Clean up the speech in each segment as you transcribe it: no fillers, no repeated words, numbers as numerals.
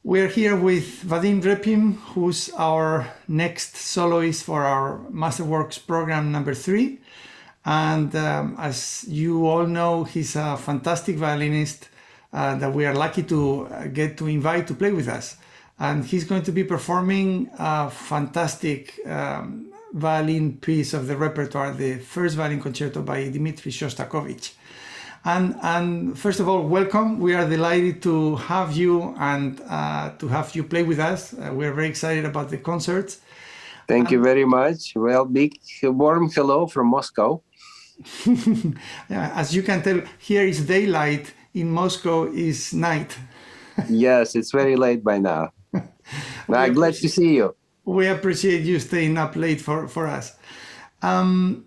We're here with Vadim Repin, who's our next soloist for our Masterworks program number 3. And as you all know, he's a fantastic violinist that we are lucky to get to invite to play with us. And he's going to be performing a fantastic violin piece of the repertoire, the first violin concerto by Dmitri Shostakovich. And first of all, welcome. We are delighted to have you and to have you play with us. We're very excited about the concerts. Thank you very much. Well, big warm hello from Moscow. As you can tell, here is daylight. In Moscow is night. Yes, it's very late by now. I'm glad to see you. We appreciate you staying up late for us. One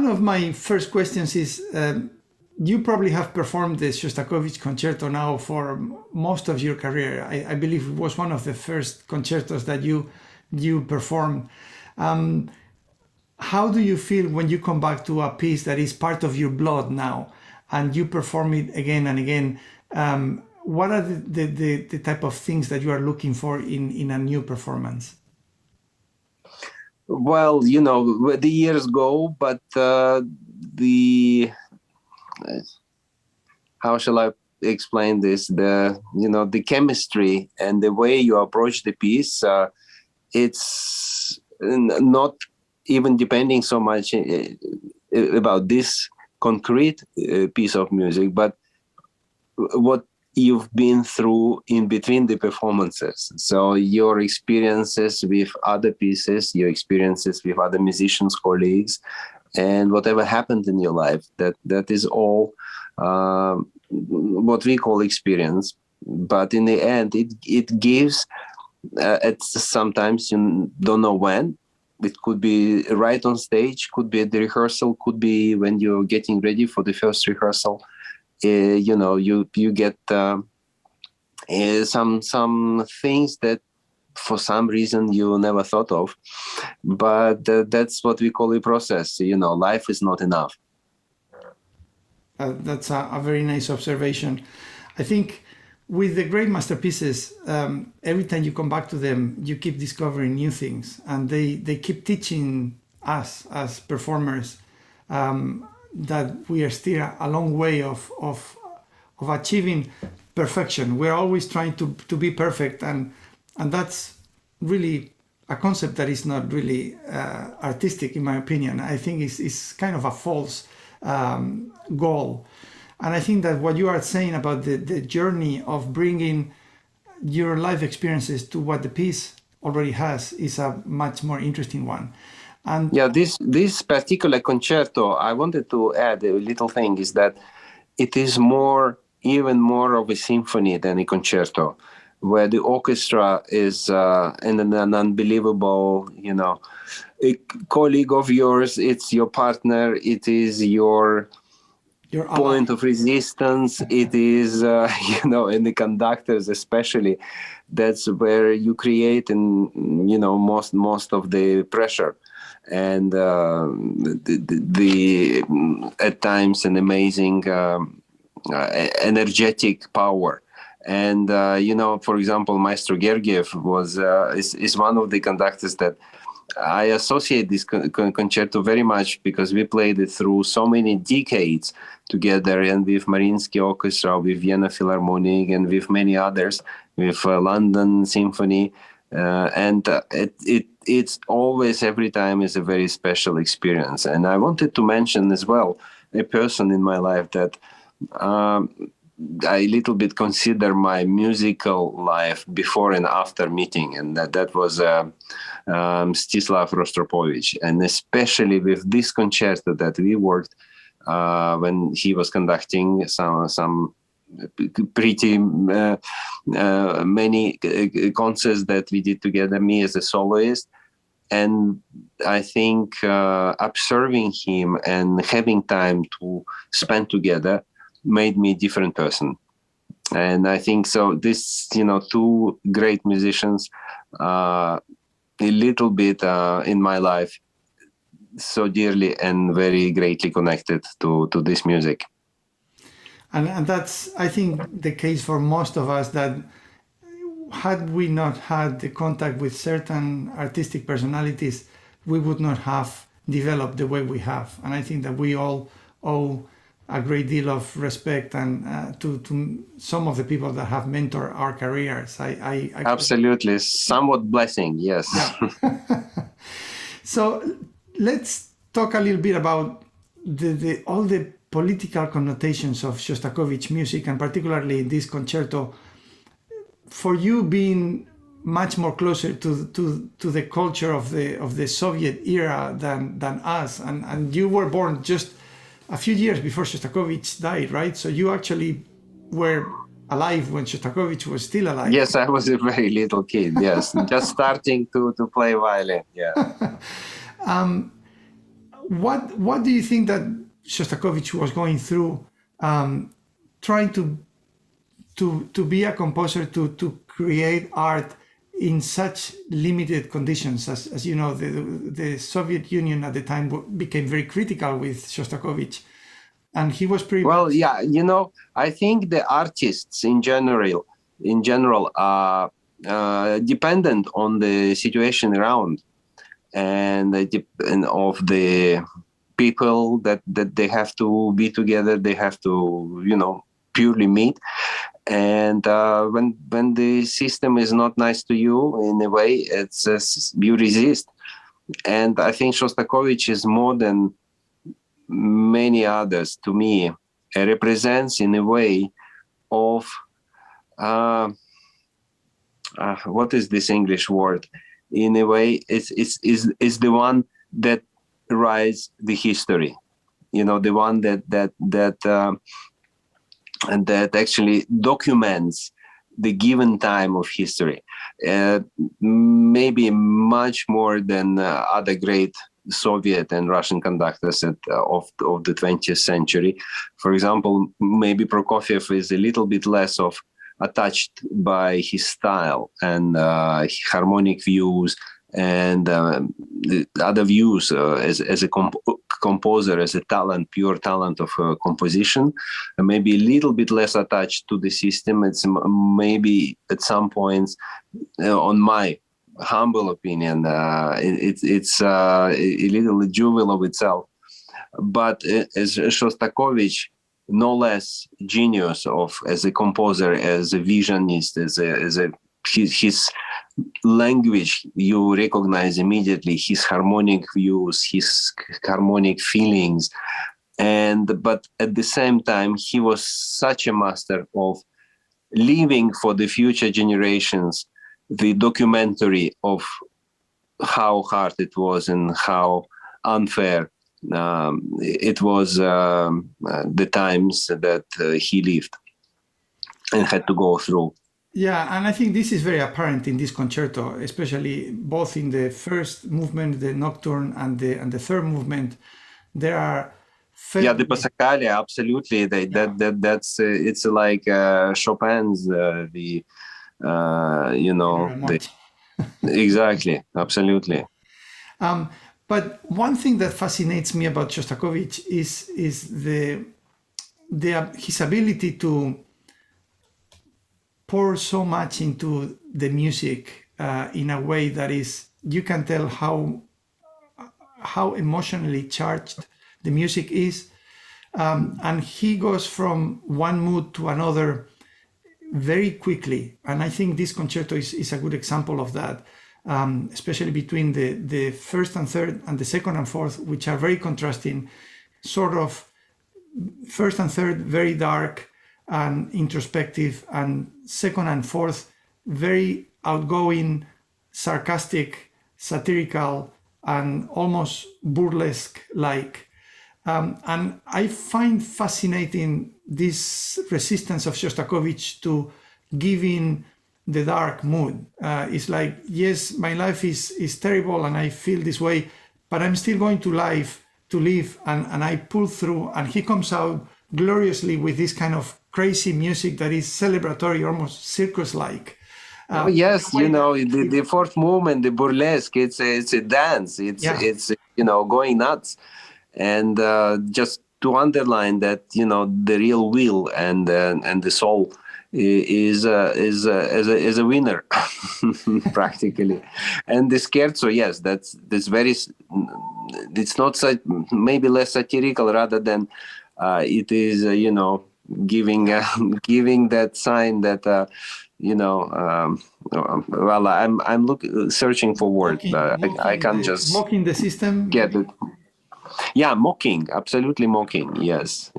of my first questions is, you probably have performed the Shostakovich concerto now for most of your career. I believe it was one of the first concertos that you performed. How do you feel when you come back to a piece that is part of your blood now and you perform it again and again? What are the type of things that you are looking for in a new performance? Well, the years go, but how shall I explain this? The chemistry and the way you approach the piece, it's not even depending so much about this concrete piece of music, but what you've been through in between the performances. So your experiences with other pieces, your experiences with other musicians, colleagues, and whatever happened in your life, that is all what we call experience. But in the end, it gives, sometimes you don't know when. It could be right on stage, could be at the rehearsal, could be when you're getting ready for the first rehearsal. You get some things that for some reason you never thought of, but that's what we call a process. Life is not enough. That's a very nice observation. I think with the great masterpieces, every time you come back to them, you keep discovering new things, and they keep teaching us as performers that we are still a long way of achieving perfection. We're always trying to be perfect, and that's really a concept that is not really artistic, in my opinion. I think it's kind of a false goal. And I think that what you are saying about the journey of bringing your life experiences to what the piece already has is a much more interesting one. And yeah, this particular concerto, I wanted to add a little thing, is that it is even more of a symphony than a concerto, where the orchestra is an unbelievable, a colleague of yours, it's your partner, it is your point of resistance, it is, and the conductors especially, that's where you create most of the pressure. And the at times an amazing energetic power. And for example, Maestro Gergiev is one of the conductors that I associate this concerto very much, because we played it through so many decades together, and with Mariinsky Orchestra, with Vienna Philharmonic, and with many others, with London Symphony, and it's always, every time, is a very special experience. And I wanted to mention as well a person in my life that I little bit consider my musical life before and after meeting, and that was Mstislav Rostropovich. And especially with this concerto that we worked when he was conducting some pretty many concerts that we did together, me as a soloist. And I think observing him and having time to spend together made me a different person. And I think so this, two great musicians, a little bit in my life, so dearly and very greatly connected to this music. And that's, I think, the case for most of us, that had we not had the contact with certain artistic personalities, we would not have developed the way we have. And I think that we all owe a great deal of respect and to some of the people that have mentored our careers. I Absolutely, somewhat blessing, yes. Yeah. So let's talk a little bit about all the political connotations of Shostakovich music, and particularly this concerto. For you being much more closer to the culture of the Soviet era than us, and you were born just a few years before Shostakovich died, right? So you actually were alive when Shostakovich was still alive. Yes, I was a very little kid, yes, just starting to play violin, yeah. What do you think that Shostakovich was going through, trying to be a composer, to create art in such limited conditions? As you know, the Soviet Union at the time became very critical with Shostakovich, and he was pretty well. Yeah, you know, I think the artists in general are dependent on the situation around, and of the people that they have to be together. They have to, you know, purely meet. And when the system is not nice to you, in a way, it's you resist. And I think Shostakovich is more than many others, to me, represents in a way of what is this English word? In a way, is the one that writes the history. You know, the one and that actually documents the given time of history, maybe much more than other great Soviet and Russian conductors of the 20th century. For example, maybe Prokofiev is a little bit less of attached by his style and harmonic views and the other views as a composer, as a talent, pure talent of composition, maybe a little bit less attached to the system. It's maybe at some points, on my humble opinion, it's a little juvenile of itself. But as Shostakovich, no less genius as a composer, as a visionist, as his language, you recognize immediately his harmonic views, his harmonic feelings, but at the same time he was such a master of leaving for the future generations the documentary of how hard it was and how unfair it was, the times that he lived and had to go through. Yeah, and I think this is very apparent in this concerto, especially both in the first movement, the nocturne, and the third movement. There are the Passacaglia, absolutely. That's it's like Chopin's exactly, absolutely. But one thing that fascinates me about Shostakovich is his ability to pour so much into the music in a way that is, you can tell how emotionally charged the music is, and he goes from one mood to another very quickly. And I think this concerto is a good example of that, especially between the first and third and the second and fourth, which are very contrasting. Sort of first and third very dark and introspective, and second and fourth very outgoing, sarcastic, satirical, and almost burlesque like. And I find fascinating this resistance of Shostakovich to giving the dark mood. It's like, yes, my life is terrible and I feel this way, but I'm still going to live, and I pull through. And he comes out gloriously with this kind of crazy music that is celebratory, almost circus-like. Yes, you know, the fourth movement, the burlesque, it's a dance. It's you know, going nuts. And just to underline that, you know, the real will and the soul is a winner practically. And the scherzo, yes, that's very, it's not such, maybe less satirical rather than it is giving giving that sign that well, I'm searching for words. I can't just mocking the system. get it. Yeah, mocking, absolutely mocking. Yes.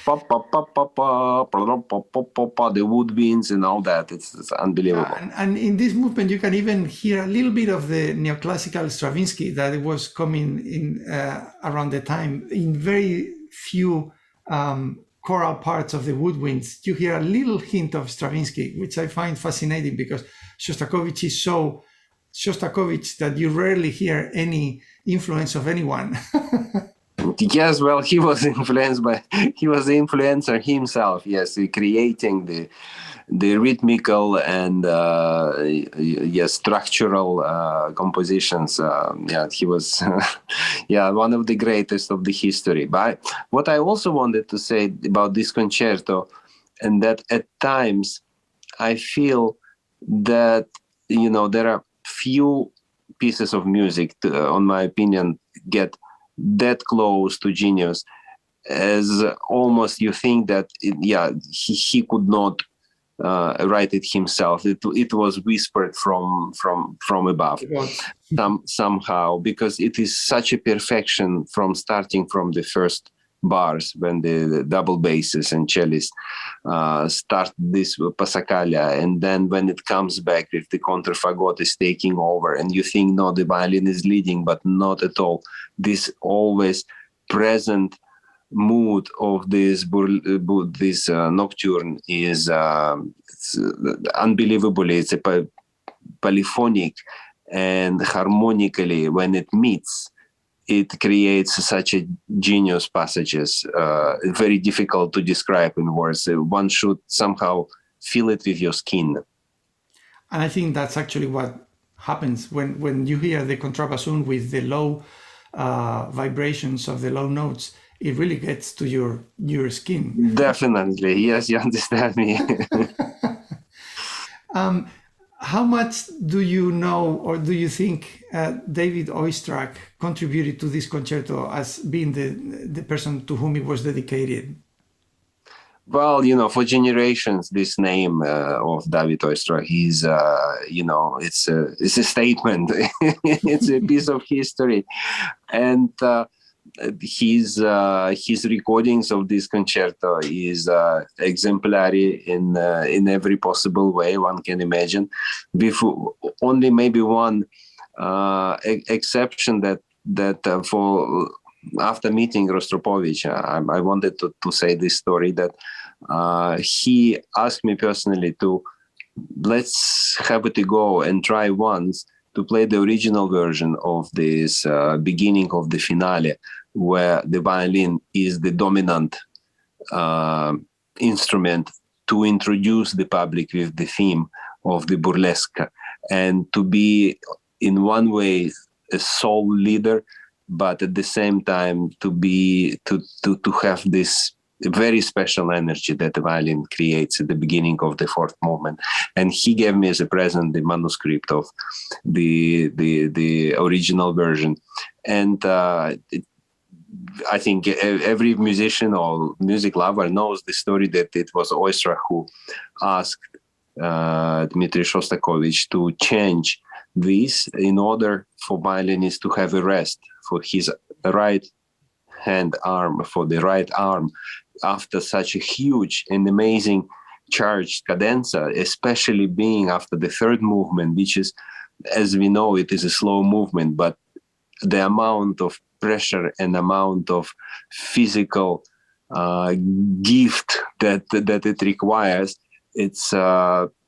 Pop, pop, pop, pop, pop, pop, pop, pop, pop, pop, the woodwinds and all that. It's unbelievable. And in this movement, you can even hear a little bit of the neoclassical Stravinsky that was coming in around the time. In very few choral parts of the woodwinds, you hear a little hint of Stravinsky, which I find fascinating because Shostakovich is so Shostakovich that you rarely hear any influence of anyone. Yes, well, he was the influencer himself. Yes, creating the rhythmical and structural compositions. He was one of the greatest of the history. But what I also wanted to say about this concerto, and that at times I feel that there are few pieces of music, on my opinion, get that close to genius, as almost you think that he could not write it himself. It was whispered from above somehow, because it is such a perfection from starting from the first bars when the double basses and cellists start this passacaglia, and then when it comes back, if the contrafagot is taking over, and you think no, the violin is leading, but not at all. This always present mood of this nocturne is unbelievably. It's a polyphonic, and harmonically when it meets, it creates such a genius passages, very difficult to describe in words. One should somehow feel it with your skin. And I think that's actually what happens when you hear the contrabassoon with the low vibrations of the low notes. It really gets to your skin. Definitely, yes, you understand me. How much do you know, or do you think David Oistrakh contributed to this concerto as being the person to whom it was dedicated? Well, for generations, this name of David Oistrakh is, it's a statement. It's a piece of history, and his recordings of this concerto is exemplary in every possible way one can imagine, with only maybe one exception that for after meeting Rostropovich, I wanted to say this story, that he asked me personally to let's have it a go and try once to play the original version of this beginning of the finale, where the violin is the dominant instrument, to introduce the public with the theme of the burlesque, and to be in one way a soul leader, but at the same time to have this very special energy that the violin creates at the beginning of the fourth movement. And he gave me as a present the manuscript of the original version. And I think every musician or music lover knows the story, that it was Oistrakh who asked Dmitry Shostakovich to change this in order for violinist to have a rest for his right hand arm, for the right arm, after such a huge and amazing charged cadenza, especially being after the third movement, which is, as we know, it is a slow movement, but the amount of pressure and amount of physical gift that it requires, it's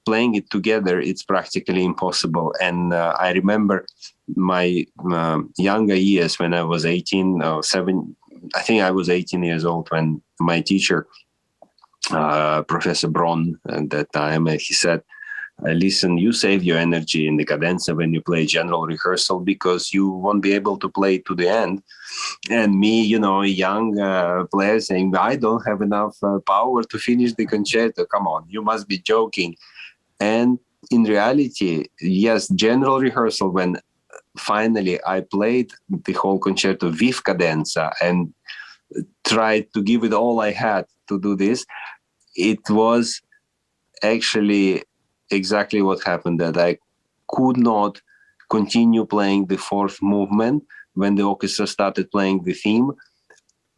playing it together, it's practically impossible. And I remember my younger years when I was 18 or 7, I think I was 18 years old, when my teacher, Professor Braun, at that time, he said, listen, you save your energy in the cadenza when you play general rehearsal because you won't be able to play to the end. And me, a young player saying, I don't have enough power to finish the concerto. Come on, you must be joking. And in reality, yes, general rehearsal, when finally I played the whole concerto with cadenza and tried to give it all I had to do this, it was actually exactly what happened, that I could not continue playing the fourth movement. When the orchestra started playing the theme,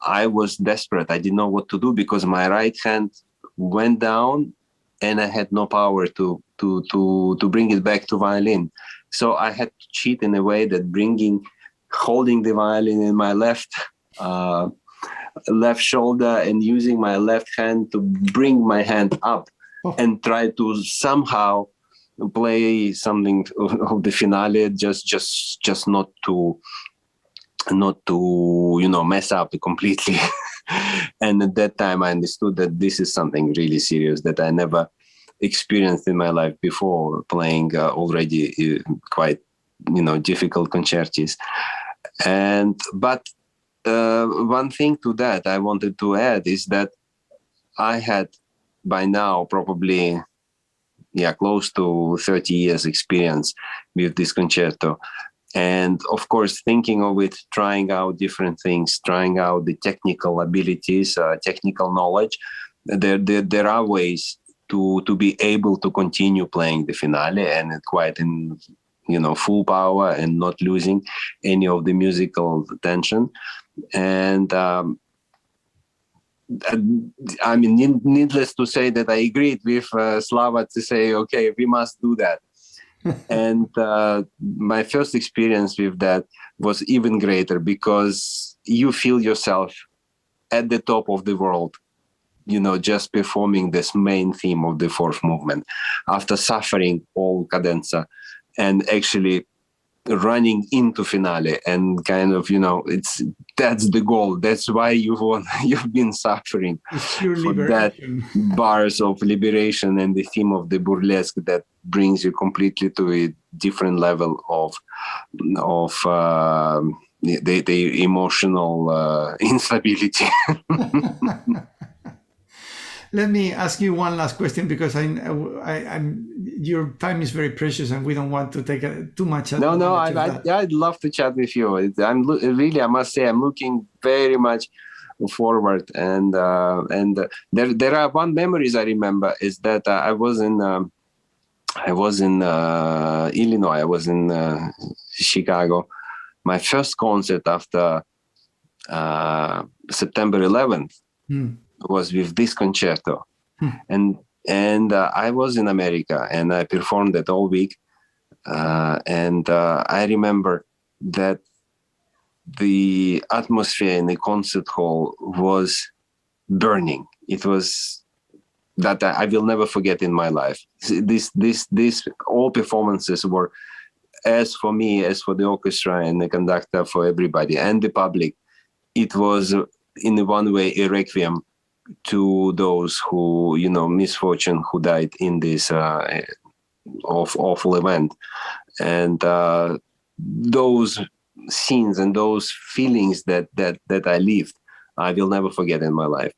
I was desperate. I didn't know what to do because my right hand went down and I had no power to bring it back to violin. So I had to cheat in a way that holding the violin in my left shoulder and using my left hand to bring my hand up and try to somehow play something of the finale, just not to mess up completely. And at that time I understood that this is something really serious that I never experienced in my life before, playing already quite difficult concertos. But one thing to that I wanted to add is that I had by now probably close to 30 years experience with this concerto. And of course, thinking of it, trying out different things, trying out the technical abilities, technical knowledge, there are ways to be able to continue playing the finale and quite in full power and not losing any of the musical tension. And I mean, needless to say that I agreed with Slava to say, okay, we must do that. And my first experience with that was even greater because you feel yourself at the top of the world, just performing this main theme of the fourth movement after suffering all cadenza and actually running into finale and kind of, that's the goal. That's why you've been suffering for that bars of liberation and the theme of the burlesque that brings you completely to a different level of the emotional instability. Let me ask you one last question because your time is very precious and we don't want to take too much. No, I'd love to chat with you. I must say, I'm looking very much forward. And there are one memories I remember is that I was in Illinois. I was in Chicago. My first concert after September 11th. Was with this concerto. And I was in America and I performed that all week. And I remember that the atmosphere in the concert hall was burning. It was that I will never forget in my life. This all performances were, as for me, as for the orchestra and the conductor, for everybody and the public, it was in one way a requiem to those who, misfortune, who died in this awful event. And those scenes and those feelings that I lived, I will never forget in my life.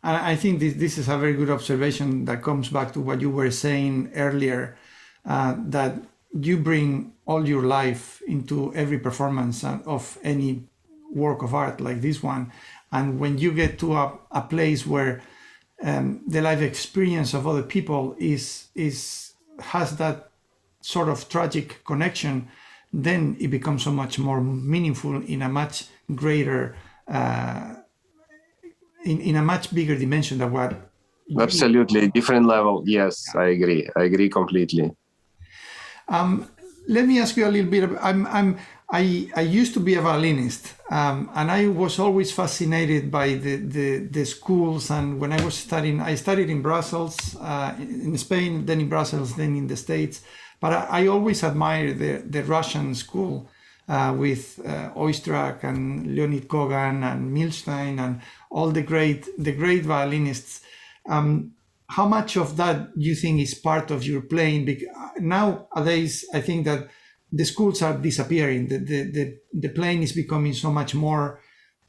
I think this is a very good observation that comes back to what you were saying earlier, that you bring all your life into every performance of any work of art like this one. And when you get to a place where the life experience of other people has that sort of tragic connection, then it becomes so much more meaningful in a much greater, in a much bigger dimension than what. Absolutely, different level. Yes, I agree completely. Let me ask you a little bit. I used to be a violinist, and I was always fascinated by the schools. And when I was studying, I studied in Brussels, in Spain, then in Brussels, then in the States. But I always admired the Russian school with Oistrakh and Leonid Kogan and Milstein and all the great violinists. how much of that you think is part of your playing? Because nowadays, I think that the schools are disappearing. The playing is becoming so much more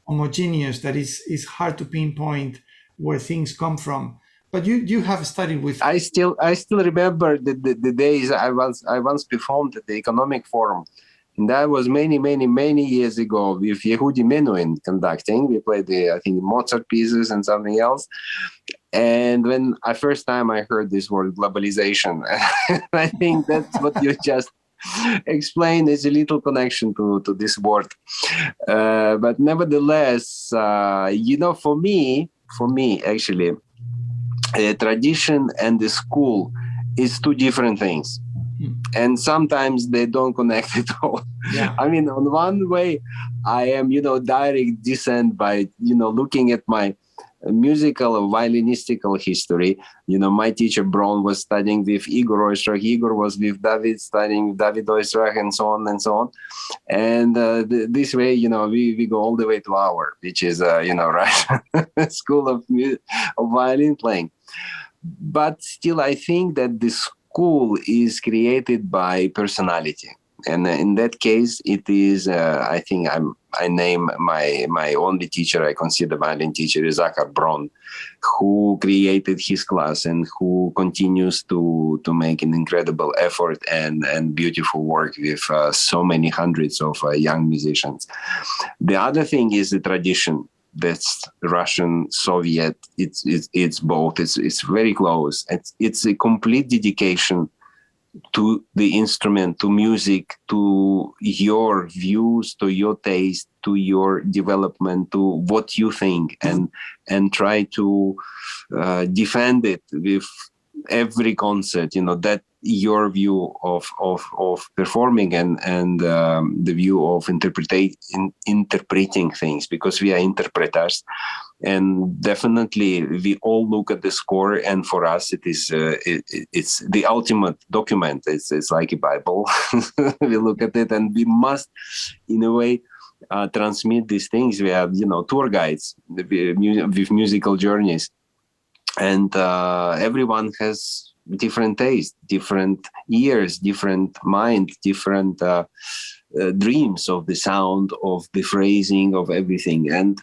homogeneous that it's hard to pinpoint where things come from. But you have studied with. I still remember the days I once performed at the Economic Forum. And that was many years ago with Yehudi Menuhin conducting. We played I think Mozart pieces and something else. And when first time I heard this word globalization, I think that's what you just explained is a little connection to this word. But nevertheless, for me actually, tradition and the school is two different things. And sometimes they don't connect at all. Yeah. I mean, on one way, I am, direct descent by, looking at my musical or violinistical history. My teacher Braun was studying with Igor Oistrakh. Igor was with David, studying with David Oistrakh, and so on and so on. And this way, we go all the way to our, which is, Russian school of violin playing. But still, I think that the school is created by personality. And in that case, it is, I think I name my only teacher, I consider violin teacher, is Zachar Braun, who created his class and who continues to make an incredible effort and beautiful work with so many hundreds of young musicians. The other thing is the tradition. That's Russian, Soviet. It's both. It's very close. It's a complete dedication to the instrument, to music, to your views, to your taste, to your development, to what you think, and try to defend it with every concert. That your view of performing and the view of interpreting things, because we are interpreters. And definitely we all look at the score, and for us it is it's the ultimate document. It's like a Bible. We look at it, and we must in a way transmit these things. We have tour guides with musical journeys, and everyone has different taste, different ears, different mind, different dreams of the sound, of the phrasing, of everything. And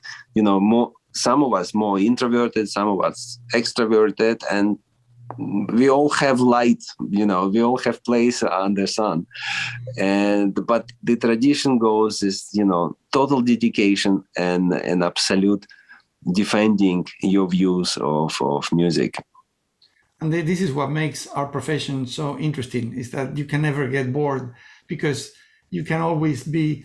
some of us more introverted, some of us extroverted, and we all have light, we all have place under sun. But the tradition goes is, total dedication and absolute defending your views of music. And this is what makes our profession so interesting, is that you can never get bored, because you can always be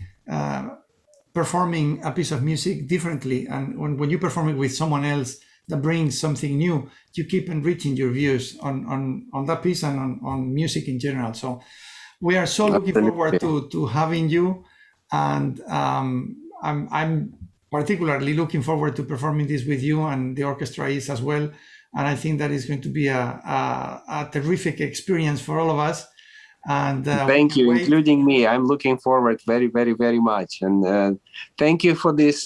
performing a piece of music differently. And when you perform it with someone else that brings something new, you keep enriching your views on that piece and on music in general. So we are so looking forward to having you. And I'm particularly looking forward to performing this with you, and the orchestra is as well. And I think that is going to be a terrific experience for all of us. And thank you, including me. I'm looking forward very, very, very much. And thank you for this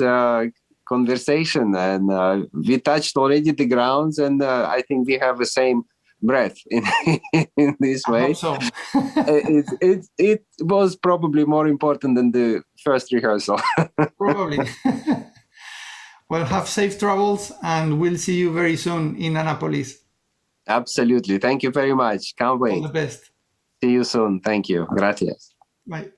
conversation. And we touched already the grounds, and I think we have the same breath in this way. I hope so. It was probably more important than the first rehearsal. Probably. Well, have safe travels, and we'll see you very soon in Annapolis. Absolutely. Thank you very much. Can't wait. All the best. See you soon. Thank you. Gracias. Bye.